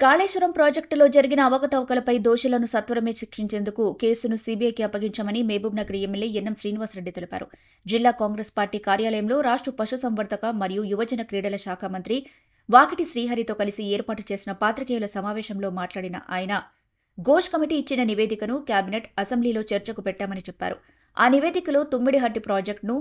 కాళేశ్వరం ప్రాజెక్టులో జరిగిన అవకతవకలపై దోషులను సత్వరమే శిక్షించేందుకు కేసును సీబీఐకి అప్పగించామని మహబూబ్నగర్ ఎమ్మెల్యే ఎన్ఎం శ్రీనివాసరెడ్డి తెలిపారు. జిల్లా కాంగ్రెస్ పార్టీ కార్యాలయంలో రాష్ట్ర పశుసంవర్ధక మరియు యువజన క్రీడల శాఖ మంత్రి వాకిటి శ్రీహరితో కలిసి ఏర్పాటు చేసిన పాత్రికేయుల సమావేశంలో మాట్లాడిన ఆయన, ఘోష్ కమిటీ ఇచ్చిన నివేదికను కేబినెట్, అసెంబ్లీలో చర్చకు పెట్టామని చెప్పారు. ఆ నివేదికలో తుమ్మిడిహట్టి ప్రాజెక్టును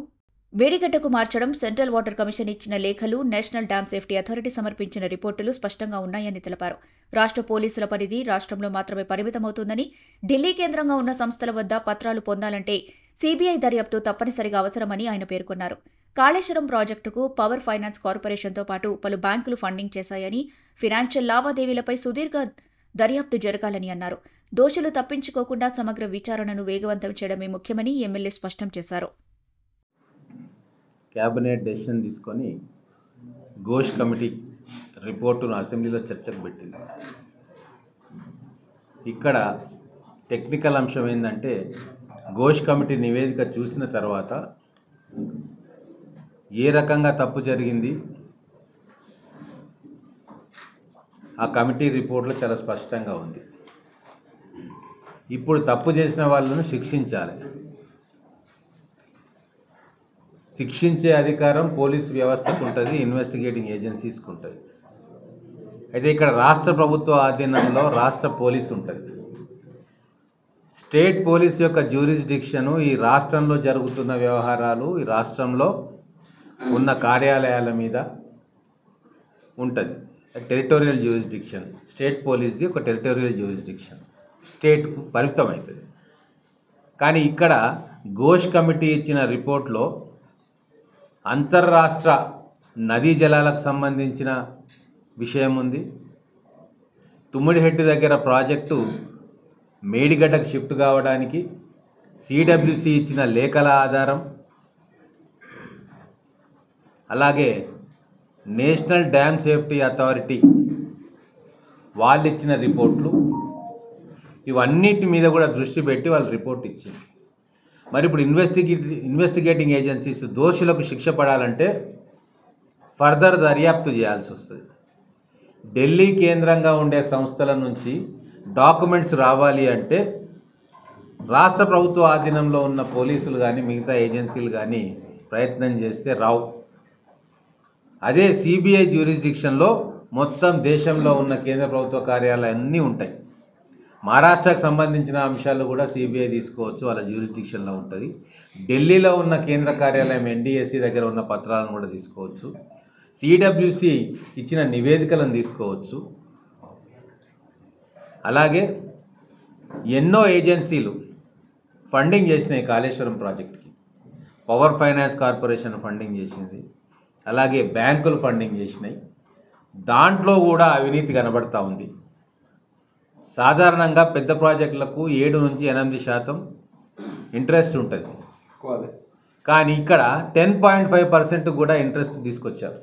వేడిగడ్డకు మార్చడం, సెంట్రల్ వాటర్ కమిషన్ ఇచ్చిన లేఖలు, నేషనల్ డ్యామ్ సేఫ్టీ అథారిటీ సమర్పించిన రిపోర్టులు స్పష్టంగా ఉన్నాయని తెలిపారు. రాష్ట్ర పోలీసుల పరిధి రాష్ట్రంలో మాత్రమే పరిమితమవుతుందని, ఢిల్లీ కేంద్రంగా ఉన్న సంస్థల వద్ద పత్రాలు పొందాలంటే సీబీఐ దర్యాప్తు తప్పనిసరిగా అవసరమని ఆయన పేర్కొన్నారు. కాళేశ్వరం ప్రాజెక్టుకు పవర్ ఫైనాన్స్ కార్పొరేషన్తో పాటు పలు బ్యాంకులు ఫండింగ్ చేశాయని, ఫినాన్షియల్ లావాదేవీలపై సుదీర్ఘ దర్యాప్తు జరగాలని అన్నారు. దోషులు తప్పించుకోకుండా సమగ్ర విచారణను వేగవంతం చేయడమే ముఖ్యమని ఎమ్మెల్యే స్పష్టం చేశారు. క్యాబినెట్ డెసిషన్ తీసుకొని ఘోష్ కమిటీ రిపోర్టును అసెంబ్లీలో చర్చకు పెట్టింది. ఇక్కడ టెక్నికల్ అంశం ఏంటంటే, ఘోష్ కమిటీ నివేదిక చూసిన తర్వాత ఏ రకంగా తప్పు జరిగింది ఆ కమిటీ రిపోర్ట్లో చాలా స్పష్టంగా ఉంది. ఇప్పుడు తప్పు చేసిన వాళ్ళను శిక్షించాలి. శిక్షించే అధికారం పోలీస్ వ్యవస్థకు ఉంటుంది, ఇన్వెస్టిగేటింగ్ ఏజెన్సీస్కి ఉంటుంది. అయితే ఇక్కడ రాష్ట్ర ప్రభుత్వ ఆధీనంలో రాష్ట్ర పోలీస్ ఉంటుంది. స్టేట్ పోలీస్ యొక్క జ్యూరిస్డిక్షను ఈ రాష్ట్రంలో జరుగుతున్న వ్యవహారాలు, ఈ రాష్ట్రంలో ఉన్న కార్యాలయాల మీద ఉంటుంది. టెరిటోరియల్ జ్యూరిస్డిక్షన్ స్టేట్ పోలీస్ది ఒక టెరిటోరియల్ జ్యూరిస్డిక్షన్ స్టేట్కు పరిమితమవుతుంది. కానీ ఇక్కడ ఘోష్ కమిటీ ఇచ్చిన రిపోర్ట్లో అంతర్రాష్ట్ర నదీ జలాలకు సంబంధించిన విషయం ఉంది. తుమ్మిడిహెట్టి దగ్గర ప్రాజెక్టు మేడిగడ్డకు షిఫ్ట్ కావడానికి సిడబ్ల్యూసి ఇచ్చిన లేఖల ఆధారం, అలాగే నేషనల్ డ్యామ్ సేఫ్టీ అథారిటీ వాళ్ళు ఇచ్చిన రిపోర్ట్లు, ఇవన్నిటి మీద కూడా దృష్టి పెట్టి వాళ్ళు రిపోర్ట్ ఇచ్చింది. మరి ఇప్పుడు ఇన్వెస్టిగేటింగ్ ఏజెన్సీస్ దోషులకు శిక్ష పడాలంటే ఫర్దర్ దర్యాప్తు చేయాల్సి వస్తుంది. ఢిల్లీ కేంద్రంగా ఉండే సంస్థల నుంచి డాక్యుమెంట్స్ రావాలి అంటే రాష్ట్ర ప్రభుత్వ ఆధీనంలో ఉన్న పోలీసులు కానీ మిగతా ఏజెన్సీలు కానీ ప్రయత్నం చేస్తే రావు. అదే సిబిఐ జ్యూరిస్డిక్షన్లో మొత్తం దేశంలో ఉన్న కేంద్ర ప్రభుత్వ కార్యాలయాలు అన్నీ ఉంటాయి. మహారాష్ట్రకు సంబంధించిన అంశాలు కూడా సిబిఐ తీసుకోవచ్చు, వాళ్ళ జ్యూరిస్డిక్షన్లో ఉంటుంది. ఢిల్లీలో ఉన్న కేంద్ర కార్యాలయం ఎన్డీఎస్సీ దగ్గర ఉన్న పత్రాలను కూడా తీసుకోవచ్చు. సిడబ్ల్యూసి ఇచ్చిన నివేదికలను తీసుకోవచ్చు. అలాగే ఎన్నో ఏజెన్సీలు ఫండింగ్ చేసినాయి కాళేశ్వరం ప్రాజెక్టుకి. పవర్ ఫైనాన్స్ కార్పొరేషన్ ఫండింగ్ చేసింది, అలాగే బ్యాంకులు ఫండింగ్ చేసినాయి. దాంట్లో కూడా అవినీతి కనబడతా ఉంది. సాధారణంగా పెద్ద ప్రాజెక్టులకు 7 నుంచి 8% ఇంట్రెస్ట్ ఉంటుంది. కానీ ఇక్కడ 10.5% కూడా ఇంట్రెస్ట్ తీసుకొచ్చారు.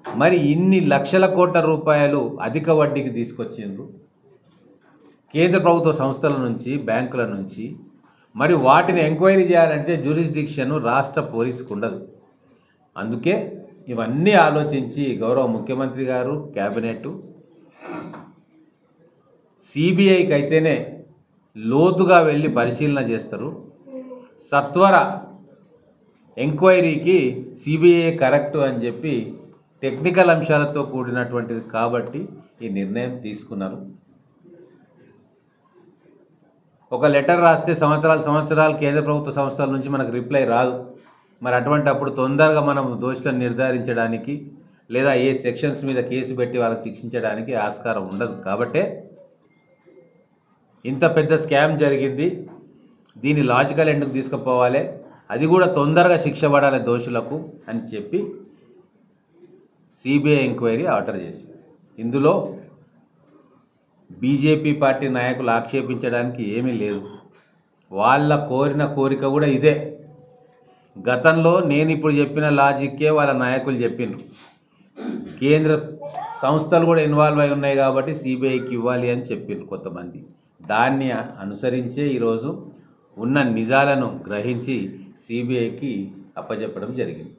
మరి ఇన్ని లక్షల కోట్ల రూపాయలు అధిక వడ్డీకి తీసుకొచ్చిండ్రు కేంద్ర ప్రభుత్వ సంస్థల నుంచి, బ్యాంకుల నుంచి. మరి వాటిని ఎంక్వైరీ చేయాలంటే జ్యూరిస్డిక్షన్ రాష్ట్ర పోలీసుకు ఉండదు. అందుకే ఇవన్నీ ఆలోచించి గౌరవ ముఖ్యమంత్రి గారు, క్యాబినెట్ సిబిఐకి అయితేనే లోతుగా వెళ్ళి పరిశీలన చేస్తారు. సత్వర ఎంక్వైరీకి సిబిఐ కరెక్టు అని చెప్పి టెక్నికల్ అంశాలతో కూడినటువంటిది కాబట్టి ఈ నిర్ణయం తీసుకున్నారు. ఒక లెటర్ రాస్తే సంవత్సరాలు కేంద్ర ప్రభుత్వ సంస్థల నుంచి మనకు రిప్లై రాదు. మరి అటువంటి అప్పుడు తొందరగా మనం దోషులను నిర్ధారించడానికి లేదా ఏ సెక్షన్స్ మీద కేసు పెట్టి వాళ్ళకి శిక్షించడానికి ఆస్కారం ఉండదు. కాబట్టే ఇంత పెద్ద స్కామ్ జరిగింది, దీన్ని లాజికల్ ఎండ్కు తీసుకుపోవాలి, అది కూడా తొందరగా శిక్ష పడాలి దోషులకు అని చెప్పి సిబిఐ ఎంక్వైరీ ఆర్డర్ చేసింది. ఇందులో బీజేపీ పార్టీ నాయకులు ఆక్షేపించడానికి ఏమీ లేదు. వాళ్ళ కోరిక కూడా ఇదే. గతంలో నేను ఇప్పుడు చెప్పిన లాజిక్కే వాళ్ళ నాయకులు చెప్పిండ్రు. కేంద్ర సంస్థలు కూడా ఇన్వాల్వ్ అయి ఉన్నాయి కాబట్టి సిబిఐకి ఇవ్వాలి అని చెప్పిండ్రు కొంతమంది. దాన్ని అనుసరించే ఈరోజు ఉన్న నిజాలను గ్రహించి సిబిఐకి అప్పచెప్పడం జరిగింది.